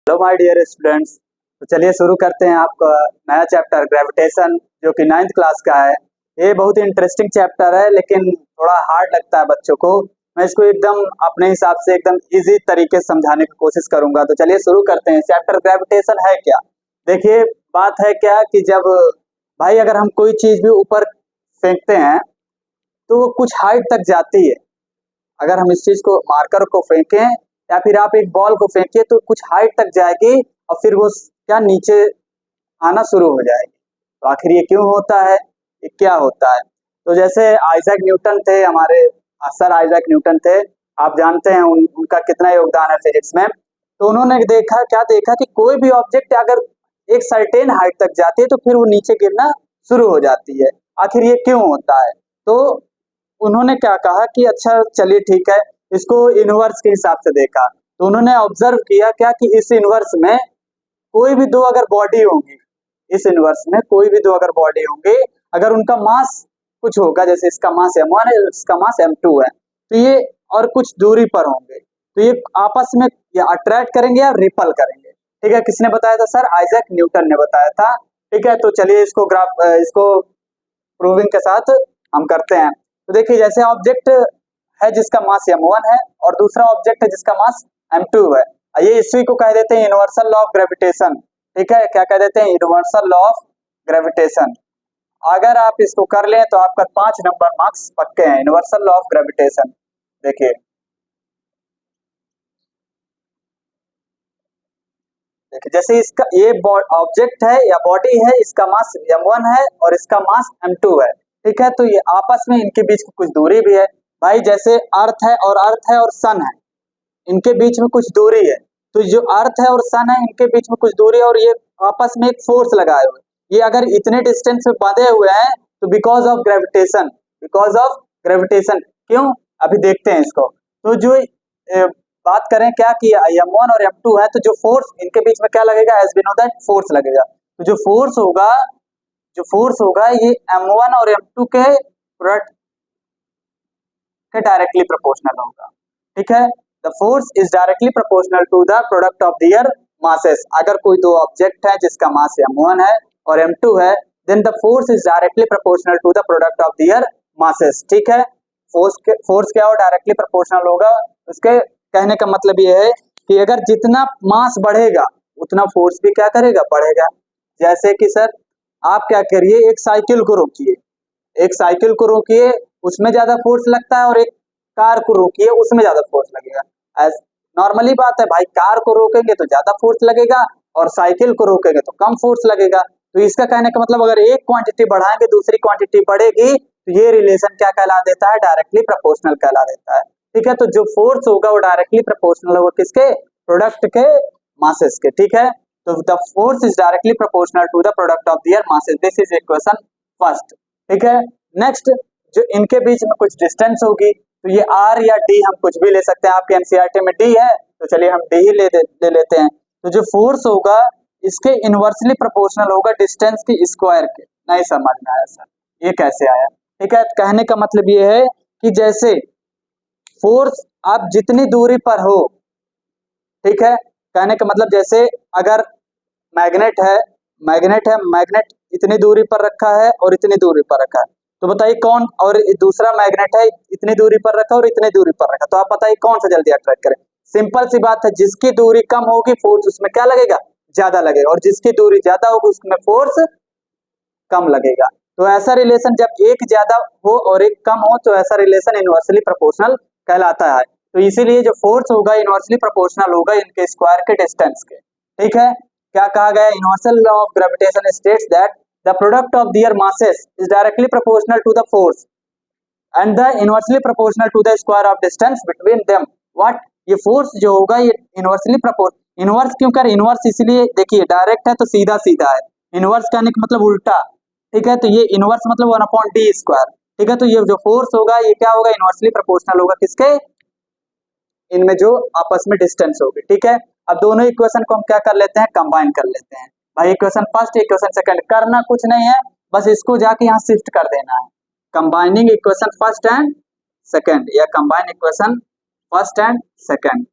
Hello my dear students. तो चलिए शुरू करते हैं आपका नया चैप्टर ग्रेविटेशन, जो कि 9th क्लास का है। ये बहुत ही इंटरेस्टिंग चैप्टर है, लेकिन थोड़ा हार्ड लगता है बच्चों को। मैं इसको एकदम अपने हिसाब से एकदम इजी तरीके से समझाने की कोशिश करूंगा। तो चलिए शुरू करते हैं। चैप्टर ग्रेविटेशन है क्या? देखिए, बात है क्या कि जब भाई अगर हम कोई चीज भी ऊपर फेंकते हैं तो वो कुछ हाइट तक जाती है। अगर हम इस चीज को मार्कर को फेंकें या फिर आप एक बॉल को फेंकिए तो कुछ हाइट तक जाएगी और फिर वो क्या नीचे आना शुरू हो जाएगी। तो आखिर ये क्यों होता है, ये क्या होता है? तो जैसे आइजैक न्यूटन थे, हमारे सर आइजैक न्यूटन थे। आप जानते हैं उनका कितना योगदान है फिजिक्स में। तो उन्होंने क्या देखा कि कोई भी ऑब्जेक्ट अगर एक सर्टेन हाइट तक जाती है तो फिर वो नीचे गिरना शुरू हो जाती है। आखिर ये क्यों होता है? तो उन्होंने क्या कहा कि अच्छा चलिए ठीक है, इसको यूनिवर्स के हिसाब से देखा। तो उन्होंने ऑब्जर्व किया क्या कि इस यूनिवर्स में कोई भी दो अगर बॉडी होंगी, इस यूनिवर्स में कोई भी दो अगर बॉडी होंगे, अगर उनका मास कुछ होगा, जैसे इसका मास m1 है, इसका मास m2 है, तो ये और कुछ दूरी पर होंगे तो ये आपस में या अट्रैक्ट करेंगे या रिपल करेंगे। ठीक है, किसने बताया था? सर आइजैक न्यूटन ने बताया था। ठीक है, तो चलिए इसको प्रूविंग के साथ हम करते हैं। तो देखिए, जैसे ऑब्जेक्ट है जिसका मास m1 है और दूसरा ऑब्जेक्ट है जिसका मास m2 है। ये इसी को कह देते हैं यूनिवर्सल लॉ ऑफ ग्रेविटेशन। ठीक है, क्या कह देते हैं? Universal law of gravitation. अगर आप इसको कर लें तो आपका 5 नंबर मार्क्स पक्के हैं। यूनिवर्सल लॉ ऑफ ग्रेविटेशन देखिए, जैसे इसका ये ऑब्जेक्ट है या बॉडी है, इसका मास m1 है और इसका मास m2 है। ठीक है, तो ये आपस में इनके बीच की कुछ दूरी भी है। भाई जैसे अर्थ है और सन है, इनके बीच में कुछ दूरी है। तो जो अर्थ है और सन है, इनके बीच में कुछ दूरी है और ये आपस में एक फोर्स लगाए हुए। ये अगर इतने डिस्टेंस पे बंधे हुए हैं तो बिकॉज ऑफ ग्रेविटेशन। क्यों? अभी देखते हैं इसको। तो जो बात करें क्या कि m1 और m2 है, तो जो फोर्स इनके बीच में क्या लगेगा? As we know that force लगेगा। तो जो फोर्स होगा ये m1 और m2 के प्रोडक्ट के डायरेक्टली प्रोपोर्शनल होगा। ठीक है, the force is directly proportional to the product of their masses. अगर कोई दो ऑब्जेक्ट है जिसका मास m1 है और m2 है, then the force is directly proportional to the product of their masses. ठीक है, फोर्स क्या हो? डायरेक्टली प्रोपोर्शनल होगा। उसके कहने का मतलब ये है कि अगर जितना मास बढ़ेगा उतना फोर्स भी क्या करेगा? बढ़ेगा। जैसे कि सर आप क्या करिए, एक साइकिल को रोकिए, उसमें ज्यादा फोर्स लगता है, और एक कार को रोकिए, उसमें ज्यादा फोर्स लगेगा। एज नॉर्मली बात है भाई, कार को रोकेंगे तो ज्यादा फोर्स लगेगा और साइकिल को रोकेंगे तो कम फोर्स लगेगा। तो इसका कहने का मतलब अगर एक क्वांटिटी बढ़ाएंगे दूसरी क्वांटिटी बढ़ेगी, तो ये रिलेशन क्या कहला देता है? डायरेक्टली प्रोपोर्शनल कहला देता है। ठीक है, तो जो फोर्स होगा वो डायरेक्टली प्रोपोर्शनल होगा किसके? प्रोडक्ट के मासेस के। ठीक है, तो the force is directly proportional to the product of their masses. This is equation first. ठीक है, नेक्स्ट, जो इनके बीच में कुछ डिस्टेंस होगी, तो ये r या d हम कुछ भी ले सकते हैं। आपके एनसीईआरटी में d है, तो चलिए हम d ही ले लेते हैं। तो जो फोर्स होगा इसके इनवर्सली प्रोपोर्शनल होगा डिस्टेंस की स्क्वायर के। नहीं समझ में आया सर, ये कैसे आया? ठीक है, कहने का मतलब ये है कि जैसे फोर्स आप जितनी दूरी पर हो, ठीक है, कहने का मतलब जैसे अगर मैग्नेट इतनी दूरी पर रखा है और इतनी दूरी पर रखा है, तो बताइए कौन, और दूसरा मैग्नेट है इतनी दूरी पर रखा और इतनी दूरी पर रखा, तो आप बताइए कौन सा जल्दी अट्रैक्ट करे? सिंपल सी बात है, जिसकी दूरी कम होगी फोर्स उसमें क्या लगेगा? ज्यादा लगेगा, और जिसकी दूरी ज्यादा होगी उसमें फोर्स कम लगेगा। तो ऐसा रिलेशन जब एक ज्यादा हो और एक कम हो तो ऐसा रिलेशन इनवर्सली प्रोपोर्शनल कहलाता है। तो इसीलिए जो फोर्स होगा इनवर्सली प्रोपोर्शनल होगा इनके स्क्वायर के डिस्टेंस के। ठीक है, क्या कहा गया? Universal law of gravitation states that the product of their masses is directly proportional to the force and the inversely proportional to the square of distance between them. What? ये force जो होगा ये इनवर्स क्यों कर? Inverse इसलिए, देखिए direct है तो सीधा सीधा है, इनवर्स कहने का मतलब उल्टा। ठीक है, तो ये इनवर्स मतलब 1/d²। ठीक है, तो ये जो फोर्स होगा ये क्या होगा? इनवर्सली प्रोपोर्शनल होगा किसके? इनमें जो आपस में डिस्टेंस होगी। ठीक है, अब दोनों इक्वेशन को हम क्या कर लेते हैं? कंबाइन कर लेते हैं। भाई इक्वेशन फर्स्ट इक्वेशन सेकंड, करना कुछ नहीं है, बस इसको जाके यहाँ शिफ्ट कर देना है। Combining equation first and second, या combine equation first and second.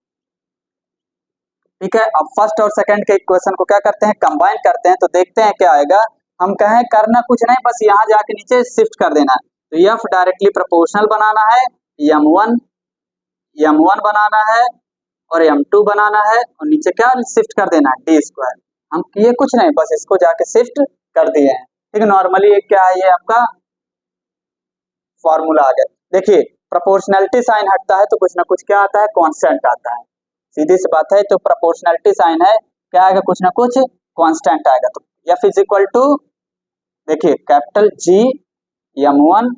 ठीक है, अब फर्स्ट और सेकंड के इक्वेशन को क्या करते हैं, कंबाइन करते हैं, तो देखते हैं क्या आएगा। हम कहें करना कुछ नहीं, बस यहाँ जाके नीचे शिफ्ट कर देना है। तो एफ डायरेक्टली प्रोपोर्शनल बनाना है, m1 बनाना है और m2 बनाना है, और नीचे क्या शिफ्ट कर देना है, डी स्क्वायर। हम किए कुछ नहीं, बस इसको जाके शिफ्ट कर दिए हैं। ठीक है, नॉर्मली एक क्या है, ये आपका फॉर्मूला आ गया। देखिए प्रोपोर्शनलिटी साइन हटता है तो कुछ ना कुछ क्या आता है, कांस्टेंट आता है, सीधी सी बात है। तो प्रोपोर्शनलिटी साइन है, क्या आएगा, कुछ ना कुछ कांस्टेंट आएगा। तो एफ इज इक्वल टू, देखिए capital G m1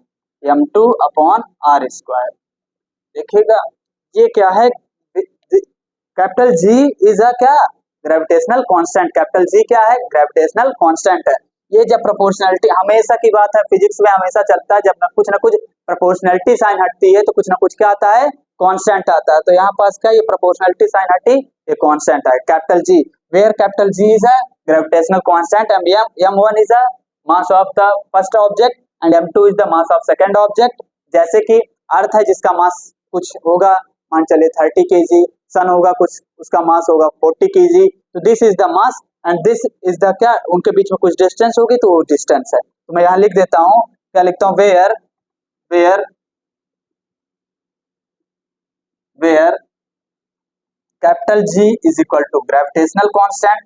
m2 upon R square. देखिएगा ये क्या है, कैपिटल जी इज अ क्या, ग्रेविटेशनल कांस्टेंट। कैपिटल जी क्या है, ग्रेविटेशनल कांस्टेंट है। ये जब प्रोपोर्शनलिटी, हमेशा की बात है फिजिक्स में, हमेशा चलता है, जब ना कुछ प्रोपोर्शनलिटी साइन हटती है तो कुछ ना कुछ क्या आता है, कांस्टेंट आता है। तो यहाँ पास क्या, ये प्रोपोर्शनलिटी साइन हटी, ये कांस्टेंट है capital G, where capital G is a gravitational constant, m1 is a mass of the first object and m2 is the mass of second object. जैसे कि अर्थ है जिसका मास कुछ होगा, मान चलिए 30 kg, सन होगा कुछ, उसका मास होगा 40 kg। तो this is the mass and this is the क्या, उनके बीच में कुछ डिस्टेंस होगी, तो वो डिस्टेंस है। तो मैं यहाँ लिख देता हूँ, क्या लिखता हूँ, where where where capital G is equal to gravitational constant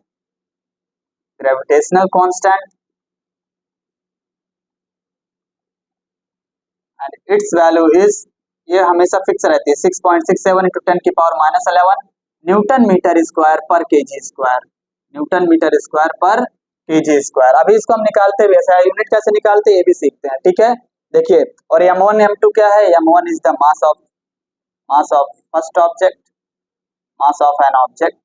and its value is, ये हमेशा फिक्स रहती है, 6.67 इंटू 10 की power minus 11 newton metre square पर KG square, newton metre square पर केजी स्क्वायर। अभी इसको हम निकालते हुए ऐसा यूनिट कैसे निकालते हैं ये भी सीखते हैं। ठीक है, देखिए, और m1 m2 क्या है, m1 is the mass of first object, mass of an object.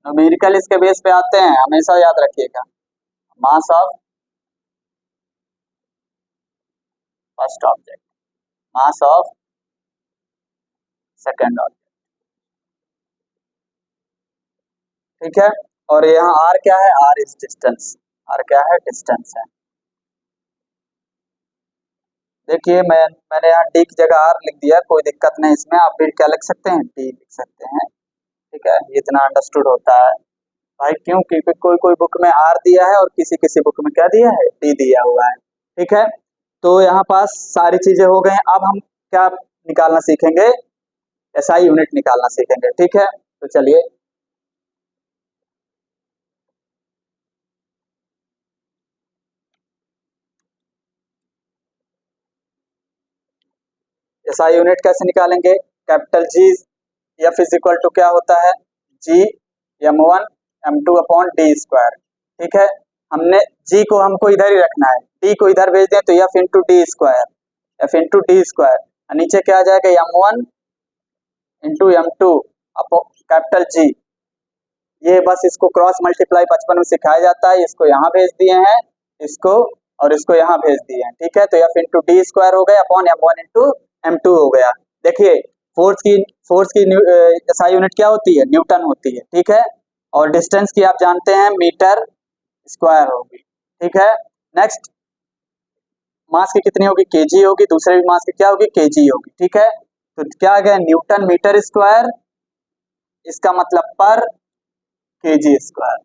Numerical इसके बेस पे आते हैं, हमेशा याद रखिएगा, mass of first object, mass of second object. ठीक है, और यहाँ r क्या है, r इज डिस्टेंस, r क्या है, डिस्टेंस है। देखिए मैंने यहाँ d की जगह r लिख दिया, कोई दिक्कत नहीं इसमें, आप भी क्या लिख सकते हैं, d लिख सकते हैं। ठीक है, इतना अंडरस्टूड होता है भाई, क्यों, क्योंकि कोई कोई बुक में r दिया है और किसी किसी बुक में क्या दिया है, d दिया हुआ है। ठीक है, तो यहाँ पास सारी चीजें हो गई। अब हम क्या निकालना सीखेंगे, SI यूनिट निकालना सीखेंगे। ठीक है, तो चलिए SI यूनिट कैसे निकालेंगे, capital G F is equal to क्या होता है, जी m1 m2 upon D square. ठीक है, हमने जी को हमको इधर ही रखना है, डी को इधर भेज दें तो F into D square, F into D square, नीचे क्या आ जाएगा, m1 into m2 upon capital G. ये बस इसको क्रॉस मल्टीप्लाई बचपन में सिखाया जाता है, इसको यहाँ भेज दिए हैं, इसको और इसको यहाँ भेज दिए हैं। ठीक है, तो एफ इंटू डी स्क्वायर हो गया अपॉन m1 इंटू m2 हो गया। देखिए फोर्स की SI यूनिट क्या होती है, न्यूटन होती है। ठीक है, और डिस्टेंस की आप जानते हैं मीटर स्क्वायर होगी। ठीक है, नेक्स्ट मास की कितनी होगी, केजी होगी, दूसरे भी मास की क्या होगी, केजी होगी। ठीक है, तो क्या आ गया, न्यूटन मीटर स्क्वायर, इसका मतलब पर केजी स्क्वायर।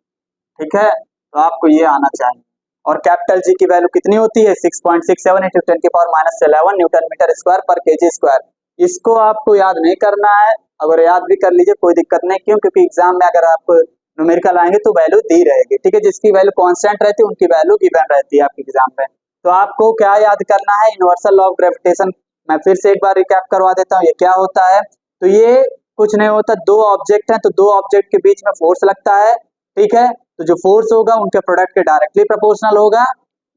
ठीक है, तो आपको ये आना चाहिए। और कैपिटल जी की वैल्यू कितनी होती है, 6.67 इंटू 10 की power minus 11 newton metre square पर केजी स्क्वायर। इसको आपको याद नहीं करना है, अगर याद भी कर लीजिए कोई दिक्कत नहीं, क्यों, क्योंकि एग्जाम में अगर आप न्यूमेरिकल आएंगे तो वैल्यू दी रहेगी। ठीक है, जिसकी वैल्यू कांस्टेंट रहती है उनकी वैल्यू गिवन रहती है आपके एग्जाम में। तो आपको क्या याद करना है, यूनिवर्सल लॉ ऑफ ग्रेविटेशन। मैं फिर से एक बार रिकैप करवा देता हूँ, ये क्या होता है। तो ये कुछ नहीं होता, दो ऑब्जेक्ट हैं तो दो ऑब्जेक्ट के बीच में फोर्स लगता है। ठीक है, तो जो फोर्स होगा उनके प्रोडक्ट के डायरेक्टली प्रोपोर्शनल होगा।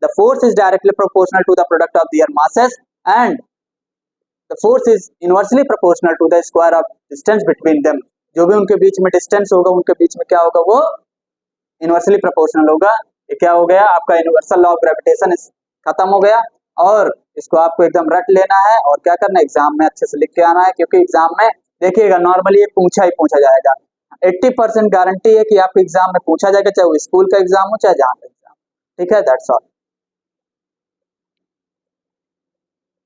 The force is directly proportional to the product of their masses and the force is inversely proportional to the square of distance between them. जो भी उनके बीच में डिस्टेंस होगा उनके बीच में क्या होगा, वो इनवर्सली प्रोपोर्शनल होगा। ये क्या हो गया, आपका यूनिवर्सल लॉ ऑफ ग्रेविटेशन खत्म हो गया। और इसको आपको एकदम रट लेना है और क्या करना है, एग्जाम में अच्छे से लिख के आना है, क्योंकि एग्जाम में देखिएगा नॉर्मली ये पूछा ही पूछा जाएगा। 80% गारंटी है कि आपके एग्जाम में पूछा जाएगा, चाहे वो स्कूल का एग्जाम हो चाहे जहाँ का एग्जाम। ठीक है, दैट्स ऑल।